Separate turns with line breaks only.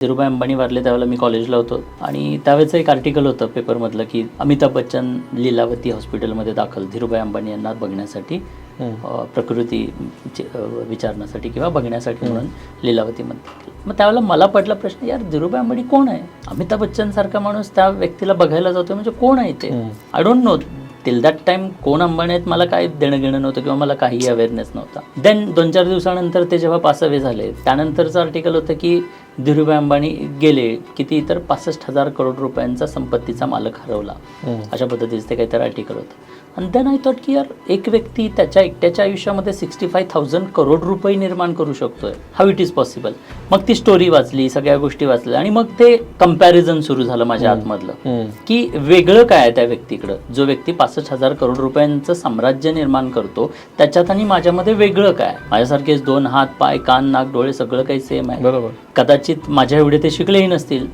धीरूभाई अंबानी वारले त्यावेळेला मी कॉलेजला होतो आणि त्यावेळेचं एक आर्टिकल होतं पेपरमधलं की अमिताभ बच्चन लीलावती हॉस्पिटलमध्ये दाखल धीरूभाई अंबानी यांना बघण्यासाठी प्रकृती विचारण्यासाठी किंवा बघण्यासाठी म्हणून लीलावतीमध्ये. मग त्यावेळेला मला पडला प्रश्न, यार धीरूभाई अंबानी कोण आहे? अमिताभ बच्चन सारखा माणूस त्या व्यक्तीला बघायला जातो म्हणजे कोण आहे ते? I don't know. Till that time कोण अंबानी आहेत मला काही देणं घेणं नव्हतं किंवा मला काही अवेअरनेस नव्हता. देन 2-4 दिवसानंतर ते जेव्हा पासअवे झाले त्यानंतरचं आर्टिकल होतं की धीरूभाई अंबानी गेले, किती तर 65,000 करोड रुपयांचा संपत्तीचा मालक हरवला, अशा पद्धतीचं ते काहीतरी आर्टिकल होतं. आणि देन आय थॉट की यार एक व्यक्ती त्याच्या एकट्याच्या आयुष्यामध्ये 65,000 करोड रुपये निर्माण करू शकतोय, हाऊ इट इज पॉसिबल. मग ती स्टोरी वाचली, सगळ्या गोष्टी वाचल्या आणि मग ते कम्पॅरिझन सुरू झालं माझ्या आतमधलं की वेगळं काय आहे त्या व्यक्तीकडं. जो व्यक्ती 65,000 करोड रुपयांचं साम्राज्य निर्माण करतो त्याच्यात आणि माझ्यामध्ये वेगळं काय? माझ्यासारखेच 2 हात, पाय, कान, नाक, डोळे सगळं काही सेम आहे.
बरोबर.
कदाचित माझ्या एवढे ते शिकलेही नसतील